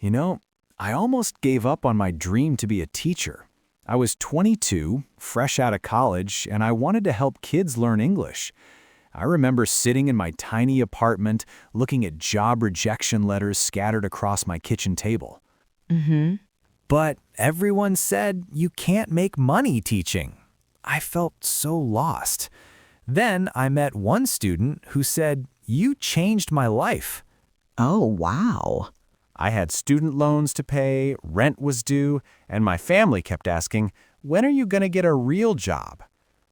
You know, I almost gave up on my dream to be a teacher. I was 22, fresh out of college, and I wanted to help kids learn English. I remember sitting in my tiny apartment looking at job rejection letters scattered across my kitchen table. Mm-hmm. But everyone said you can't make money teaching. I felt so lost. Then I met one student who said, "You changed my life." Oh, wow. I had student loans to pay, rent was due, and my family kept asking, "When are you going to get a real job?"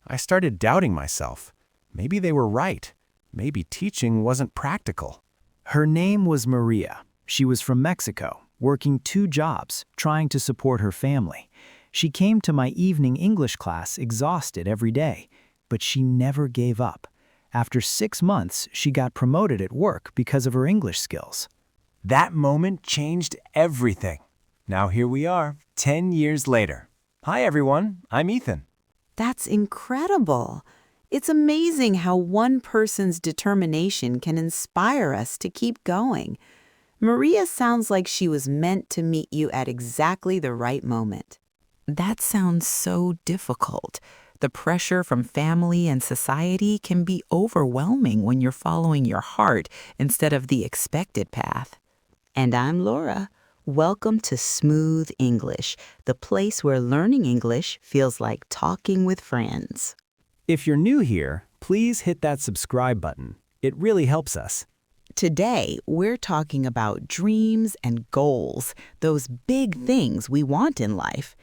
I started doubting myself. Maybe they were right. Maybe teaching wasn't practical. Her name was Maria. She was from Mexico, working 2 jobs, trying to support her family. She came to my evening English class exhausted every day, but she never gave up. After 6 months, she got promoted at work because of her English skills. That moment changed everything. Now here we are, 10 years later. Hi everyone, I'm Ethan. That's incredible. It's amazing how one person's determination can inspire us to keep going. Maria sounds like she was meant to meet you at exactly the right moment. That sounds so difficult. The pressure from family and society can be overwhelming when you're following your heart instead of the expected path. And I'm Laura. Welcome to Smooth English, the place where learning English feels like talking with friends. If you're new here, please hit that subscribe button. It really helps us. Today, we're talking about dreams and goals, those big things we want in life.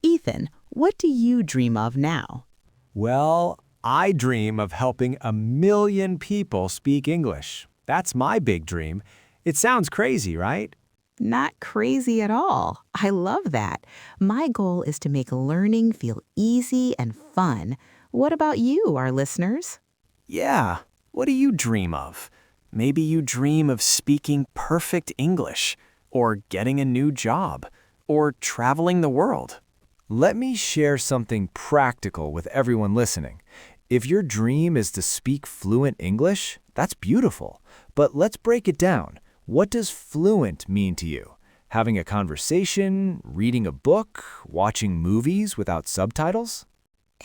Ethan, what do you dream of now? Well, I dream of helping 1,000,000 people speak English. That's my big dream. It sounds crazy, right? Not crazy at all. I love that. My goal is to make learning feel easy and fun. What about you, our listeners? Yeah. What do you dream of? Maybe you dream of speaking perfect English, or getting a new job, or traveling the world. Let me share something practical with everyone listening. If your dream is to speak fluent English, that's beautiful. But let's break it down. What does fluent mean to you? Having a conversation, reading a book, watching movies without subtitles?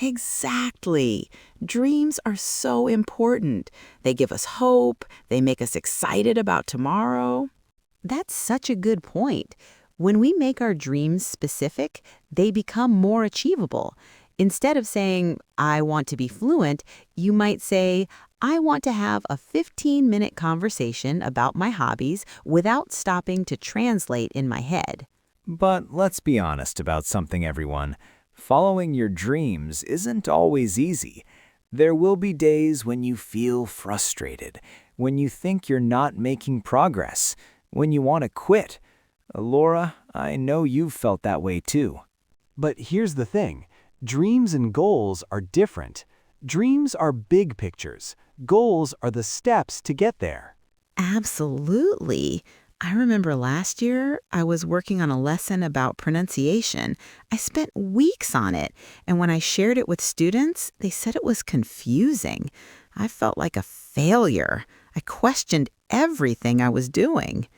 Exactly. Dreams are so important. They give us hope. They make us excited about tomorrow. That's such a good point. When we make our dreams specific, they become more achievable. Instead of saying, "I want to be fluent," you might say, "I want to have a 15-minute conversation about my hobbies without stopping to translate in my head." But let's be honest about something, everyone. Following your dreams isn't always easy. There will be days when you feel frustrated, when you think you're not making progress, when you want to quit. Laura, I know you've felt that way too. But here's the thing. Dreams and goals are different. Dreams are big pictures. Goals are the steps to get there. Absolutely. I remember last year I was working on a lesson about pronunciation. I spent weeks on it, and when I shared it with students, they said it was confusing. I felt like a failure. I questioned everything I was doing.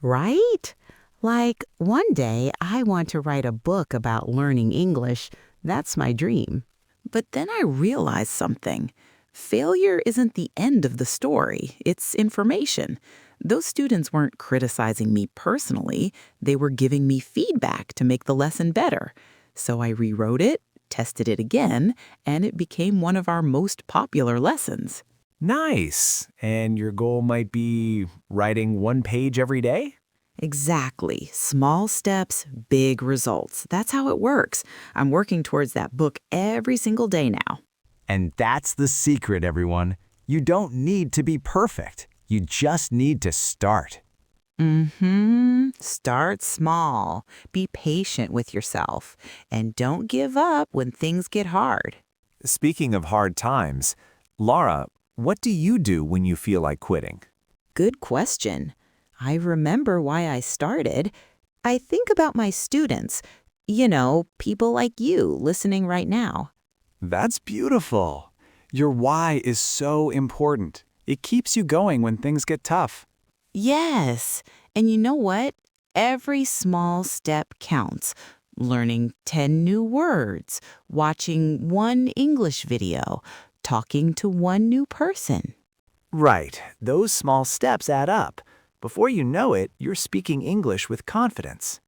Right? Like, one day I want to write a book about learning English. That's my dream. But then I realized something. Failure isn't the end of the story. It's information. Those students weren't criticizing me personally. They were giving me feedback to make the lesson better. So I rewrote it, tested it again, and it became one of our most popular lessons. Nice. And your goal might be writing 1 page every day? Exactly. Small steps, big results. That's how it works. I'm working towards that book every single day now. And that's the secret, everyone. You don't need to be perfect. You just need to start. Start small. Be patient with yourself. And don't give up when things get hard. Speaking of hard times, Laura, what do you do when you feel like quitting? Good question. I remember why I started. I think about my students. People like you listening right now. That's beautiful. Your why is so important. It keeps you going when things get tough. Yes. And you know what? Every small step counts. Learning 10 new words, watching one English video, talking to one new person. Right, those small steps add up. Before you know it, you're speaking English with confidence.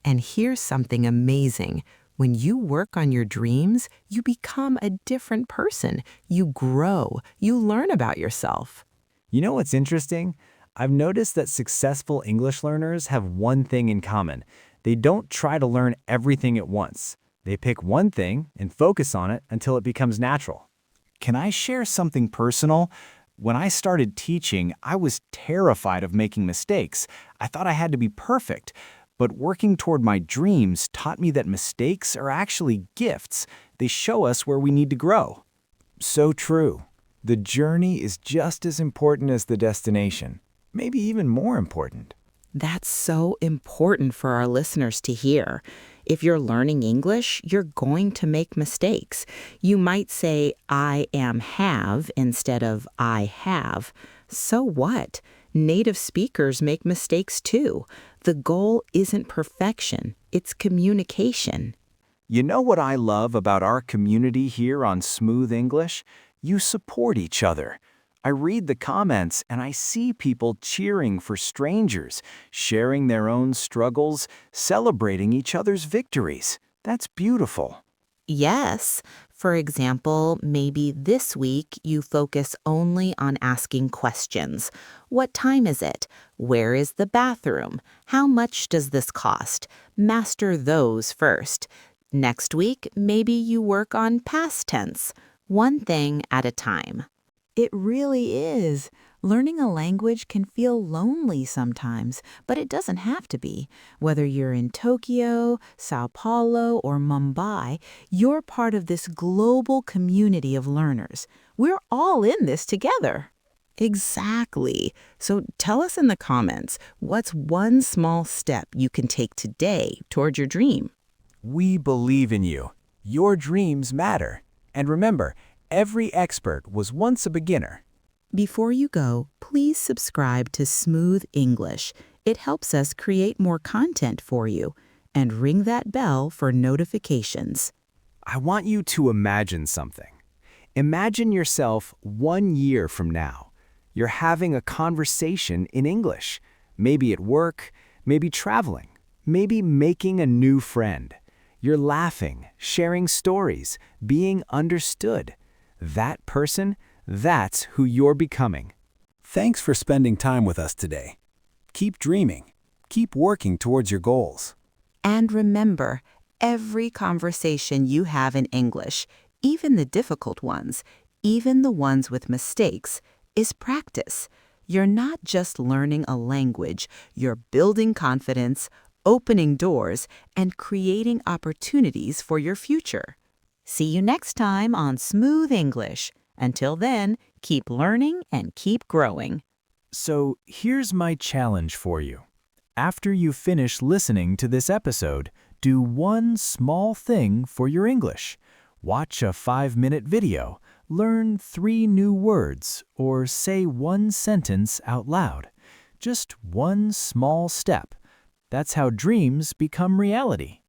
And here's something amazing. When you work on your dreams, you become a different person. You grow. You learn about yourself. You know what's interesting? I've noticed that successful English learners have one thing in common. They don't try to learn everything at once. They pick one thing and focus on it until it becomes natural. Can I share something personal? When I started teaching, I was terrified of making mistakes. I thought I had to be perfect. But working toward my dreams taught me that mistakes are actually gifts. They show us where we need to grow. So true. The journey is just as important as the destination, maybe even more important. That's so important for our listeners to hear. If you're learning English, you're going to make mistakes. You might say, I am have instead of I have. So what? Native speakers make mistakes too. The goal isn't perfection, it's communication. You know what I love about our community here on Smooth English? You support each other. I read the comments and I see people cheering for strangers, sharing their own struggles, celebrating each other's victories. That's beautiful. Yes. For example, maybe this week you focus only on asking questions. What time is it? Where is the bathroom? How much does this cost? Master those first. Next week, maybe you work on past tense, one thing at a time. It really is. Learning a language can feel lonely sometimes, but it doesn't have to be. Whether you're in Tokyo, Sao Paulo, or Mumbai, you're part of this global community of learners. We're all in this together. Exactly. So tell us in the comments, what's one small step you can take today toward your dream? We believe in you. Your dreams matter. And remember, every expert was once a beginner. Before you go, please subscribe to Smooth English. It helps us create more content for you. And ring that bell for notifications. I want you to imagine something. Imagine yourself 1 year from now. You're having a conversation in English, maybe at work, maybe traveling, maybe making a new friend. You're laughing, sharing stories, being understood. That person, that's who you're becoming. Thanks for spending time with us today. Keep dreaming. Keep working towards your goals. And remember, every conversation you have in English, even the difficult ones, even the ones with mistakes, is practice. You're not just learning a language, you're building confidence, opening doors, and creating opportunities for your future. See you next time on Smooth English. Until then, keep learning and keep growing. So here's my challenge for you. After you finish listening to this episode, do one small thing for your English. Watch a 5-minute video, learn 3 new words, or say one sentence out loud. Just one small step. That's how dreams become reality.